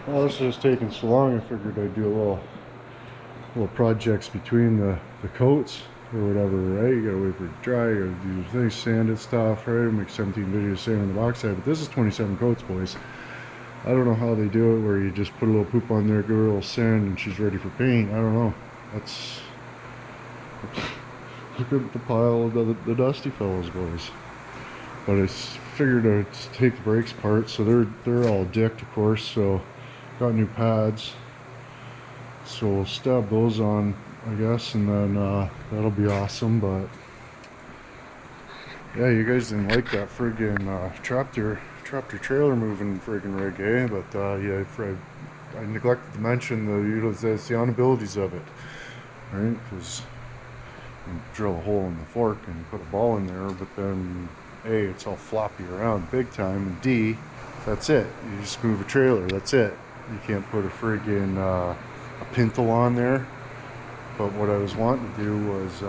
Well, this is taking so long, I figured I'd do a little projects between the coats or whatever, right? You gotta wait for it to dry, you gotta do your things, sand it, stuff, right? Make 17 videos sanding the box side, but this is 27 coats, boys. I don't know how they do it, where you just put a little poop on there, give her a little sand, and she's ready for paint. I don't know. That's look at the pile of the dusty fellows, boys. But I figured I'd take the brakes apart, so they're all dicked, of course. So got new pads, so we'll stab those on, I guess, and then that'll be awesome. But yeah, you guys didn't like that friggin' tractor trailer moving friggin' rig, eh? But yeah, I neglected to mention the utilization abilities of it, right? Because you drill a hole in the fork and put a ball in there, but then A, it's all floppy around big time, and D, that's it. You just move a trailer, that's it. You can't put a friggin' a pintle on there. But what I was wanting to do was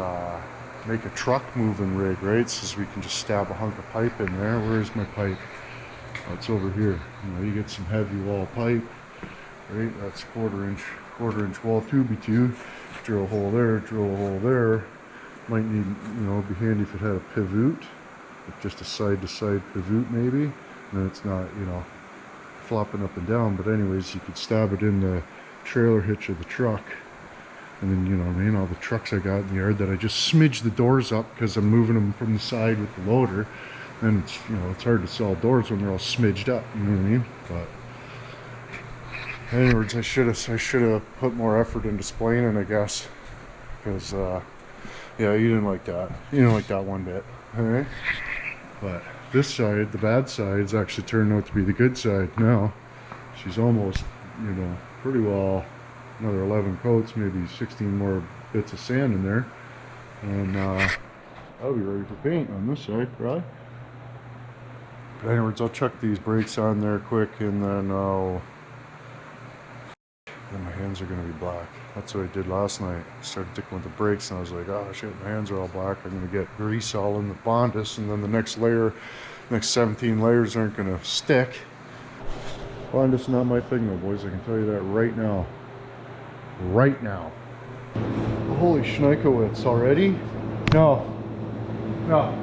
make a truck moving rig, right? So we can just stab a hunk of pipe in there. Where's my pipe? Oh, it's over here. You know, you get some heavy wall pipe, right? That's quarter inch wall tubey tube. Drill a hole there, drill a hole there. Might need, you know, it'd be handy if it had a pivot, just a side-to-side pivot maybe. And it's not, you know, flopping up and down. But anyways, you could stab it in the trailer hitch of the truck. And then, you know what I mean, all the trucks I got in the yard that I just smidged the doors up because I'm moving them from the side with the loader. And it's, you know, it's hard to sell doors when they're all smidged up, you know what I mean? But anyways, I should have put more effort into displaying it, I guess. Because yeah, you didn't like that. You didn't like that one bit. Alright? But this side, the bad side, is actually turning out to be the good side now. She's almost, you know, pretty well another 11 coats, maybe 16 more bits of sand in there. And I'll be ready for paint on this side, right? But anyways, I'll chuck these brakes on there quick, and then then my hands are going to be black. That's what I did last night. I started tickling with the brakes, and I was like, oh shit, my hands are all black. I'm going to get grease all in the Bondus, and then the next 17 layers aren't going to stick. Bondus not my thing though, boys. I can tell you that right now. Right now. Holy schneikowitz, already? No. No.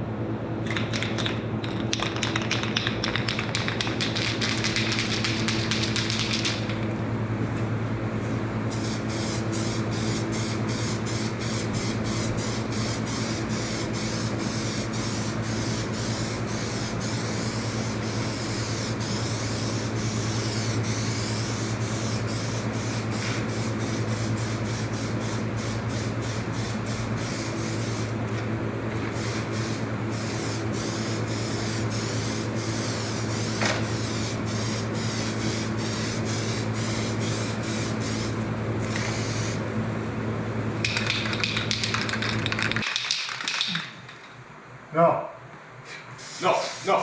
No. No, no. I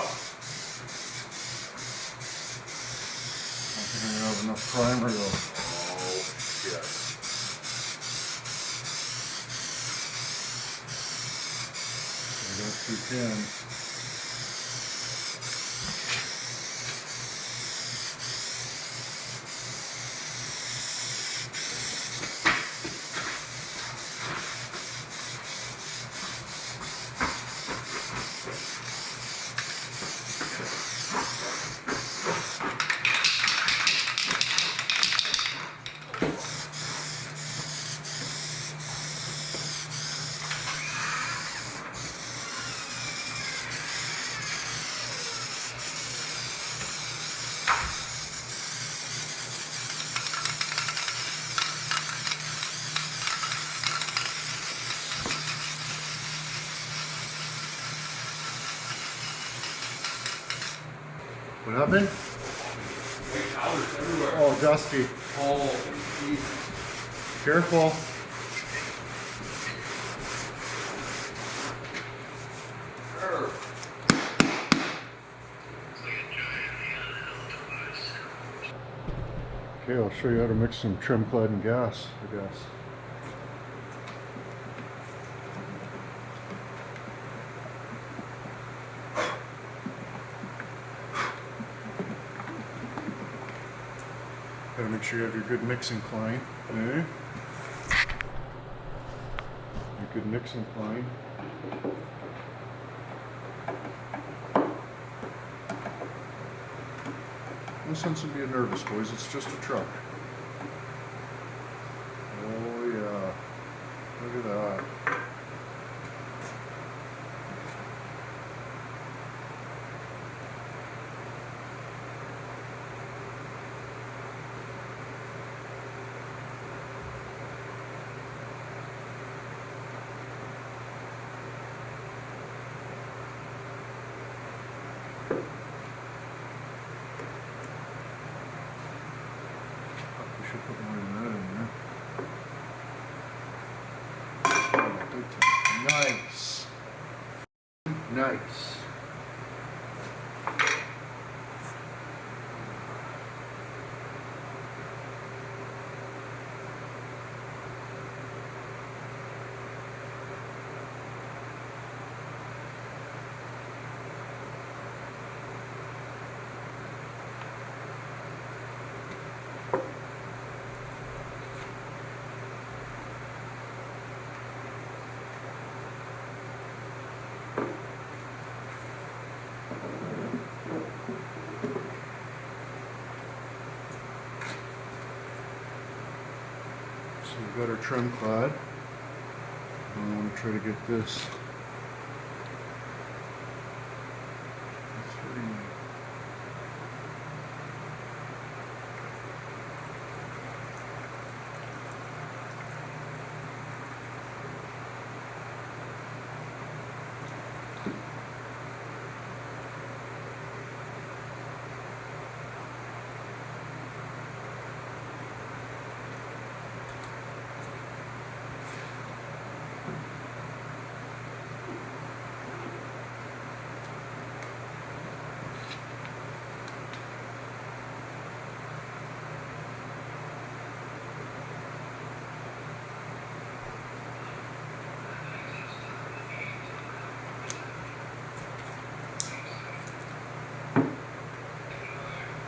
think I'm gonna have enough primer though. Oh, shit. I got 2 cans. What happened? White powders everywhere. Oh, dusty. Oh, Jesus. Careful. Okay, I'll show you how to mix some tremclad and gas, I guess. Gotta make sure you have your good mixing cline. Okay? Your good mixing cline. No sense in being nervous, boys. It's just a truck. Oh yeah. Look at that. We should put more than that in there. Oh, big time. Nice. Nice. So we've got our tremclad. I want to try to get this.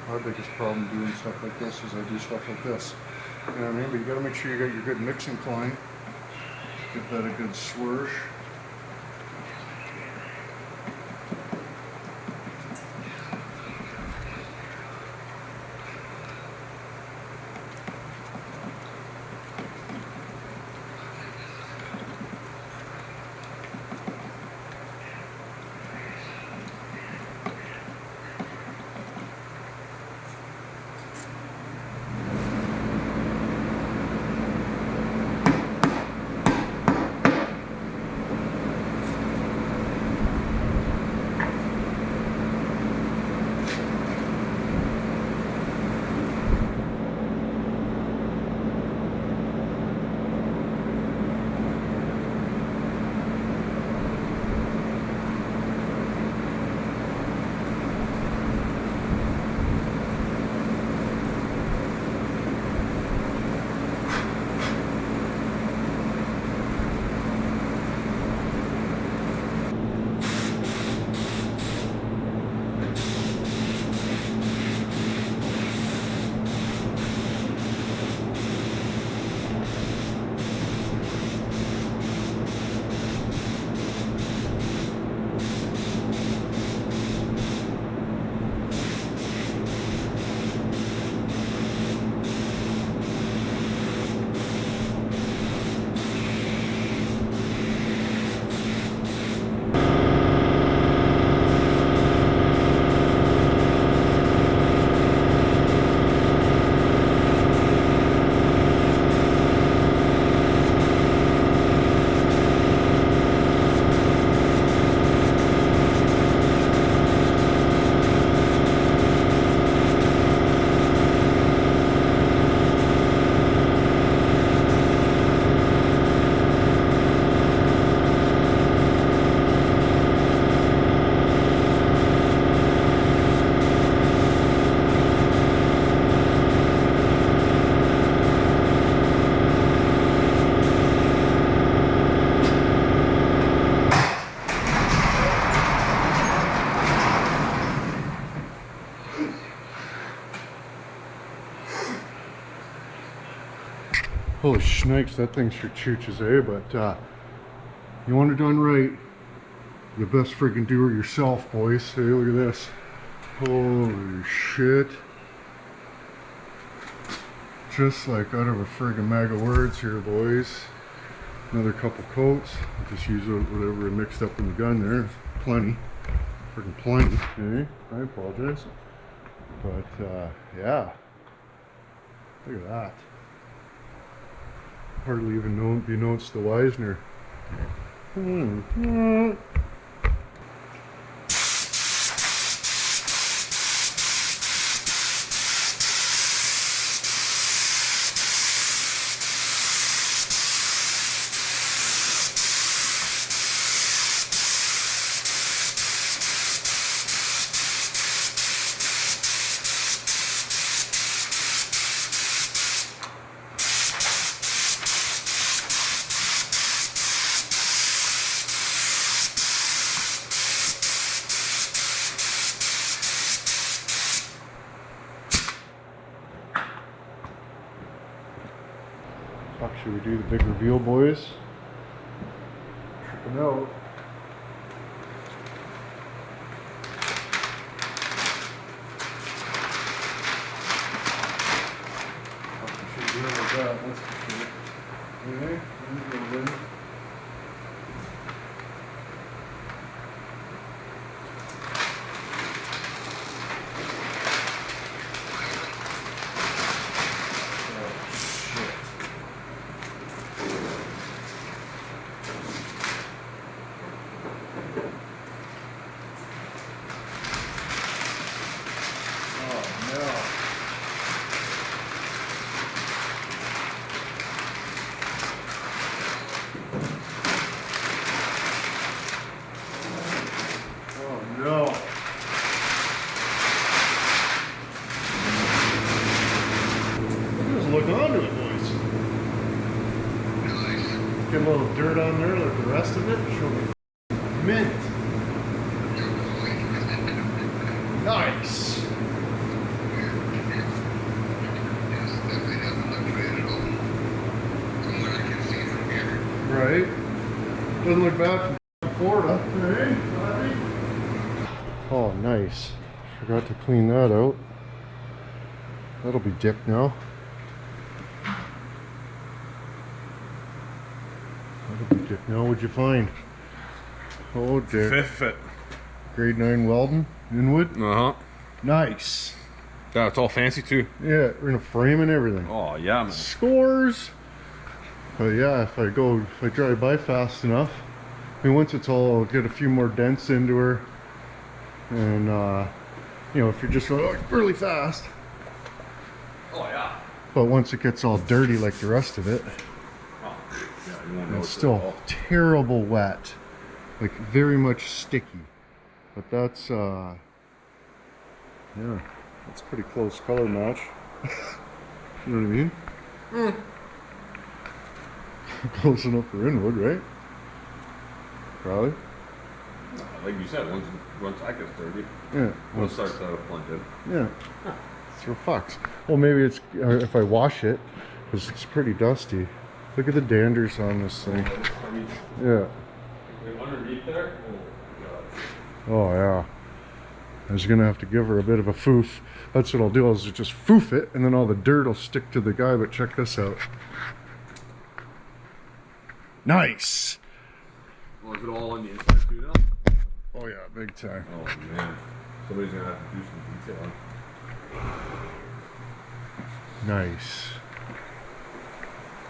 My biggest problem doing stuff like this is I do stuff like this. You know what I mean? But you gotta make sure you got your good mixing cline. Give that a good swirl. Holy shnikes, that thing sure chooches, eh? But you want it done right, you best freaking do it yourself, boys. Hey, look at this. Holy shit. Just like out of a friggin' bag of words here, boys. Another couple coats. I'll just use whatever I mixed up in the gun there. Plenty. Friggin' plenty. Okay, I apologize. But yeah. Look at that. Hardly even be noticed the Weisner. Fuck, should we do the big reveal, boys? Tripping out. Fuck, we should do it like that, that's for sure. Okay, I'm good. No. Just look onto it, boys. Nice. Get a little dirt on there like the rest of it. Show me mint. Nice. Right. Doesn't look bad from Florida. Hey. Oh, nice. Forgot to clean that out. That'll be dick now. That'll be dick now. What'd you find? Oh, dick. Fifth fit. Grade 9 Weldon, inwood. Uh-huh. Nice. Yeah, it's all fancy too. Yeah, we're in a frame and everything. Oh, yeah, man. Scores! But yeah, if I drive by fast enough, I mean, once it's all, I'll get a few more dents into her. And, you know, if you're just going really fast. Oh, yeah. But once it gets all dirty like the rest of it, Oh, yeah, you won't know it's still terrible wet. Like, very much sticky. But that's, yeah, that's pretty close color match. You know what I mean? Mm. Close enough for inwood, right? Probably. Like you said, once I get dirty, Yeah. we'll start to plunge in. Yeah. So fucks. Well, maybe it's if I wash it, because it's pretty dusty. Look at the danders on this thing. Yeah. Underneath there? Oh yeah. I was gonna have to give her a bit of a foof. That's what I'll do. Is just foof it, and then all the dirt will stick to the guy. But check this out. Nice. Well, is it all on the inside too now? Oh yeah, big time. Oh man, somebody's gonna have to do some detailing. Nice.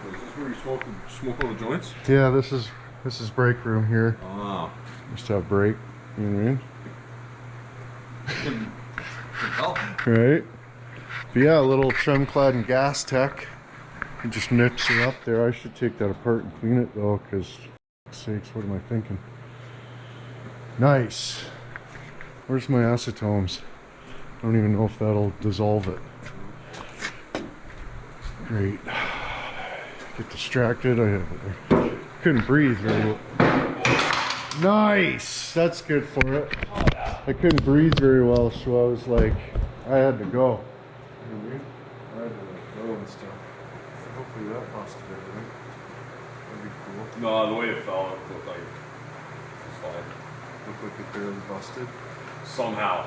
Is this where you smoke all the joints? Yeah, this is break room here. Ah. Just have break. You know what Good help. I mean? Right. But yeah, a little tremclad and gas tech. You just mix her up there. I should take that apart and clean it though, because sakes, what am I thinking? Nice. Where's my acetones? I don't even know if that'll dissolve it. Great. Get distracted. I couldn't breathe very well. Nice. That's good for it. I couldn't breathe very well, so I was like, I had to go. I had to go and stuff. Hopefully that busted everything. That'd be cool. No, the way it fell, it looked like it's fine. Looked like it barely busted. Somehow.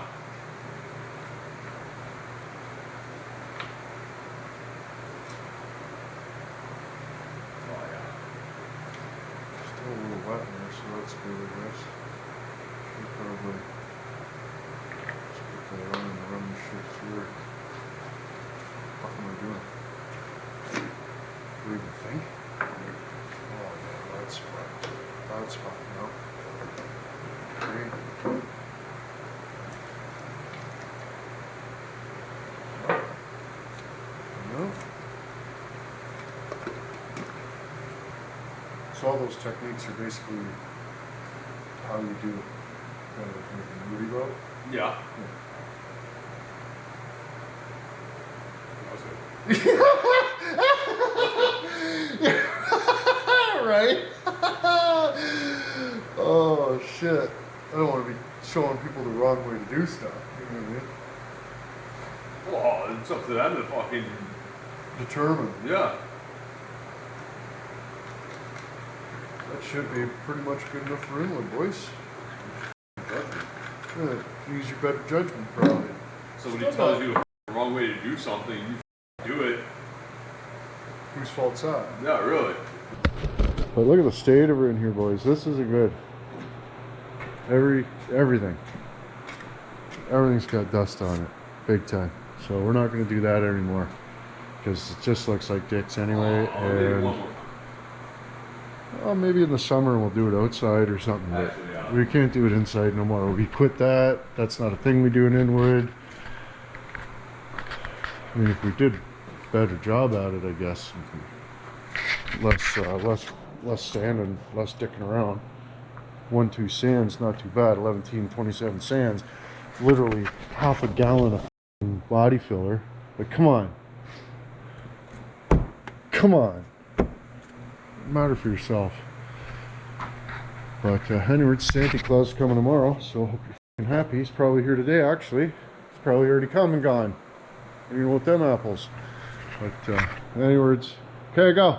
Oh yeah. Still a little wet in there, so that's good, I guess. Should probably just put that on and run the shit through it. What am I doing? Do you even think? Oh yeah, that's fucked. That's fucked up. Great. No. So all those techniques are basically how you do it. Kind of like a movie rope. Yeah. That was good. Right? Oh shit. I don't want to be showing people the wrong way to do stuff. You know what I mean? Well, it's up to them to fucking. Determined. Yeah. That should be pretty much good enough for inwood, boys. Yeah, use your better judgment, probably. Somebody tells you the wrong way to do something, you do it. Whose fault's that? Yeah, really. But look at the state of her in here, boys. This isn't good. Everything's got dust on it, big time. So we're not going to do that anymore because it just looks like dicks anyway. And well, maybe in the summer we'll do it outside or something. But Actually, yeah. we can't do it inside no more. We quit that. That's not a thing we do in inwood. I mean, if we did a better job at it, I guess. Less sanding, less dicking around. 1-2 sands, not too bad. 11-27 sands, literally half a gallon of body filler. But come on, matter for yourself. But anyways, Santa Claus is coming tomorrow, so hope you're happy. He's probably here today. Actually, he's probably already come and gone. You know, with them apples. But anyways, okay, go.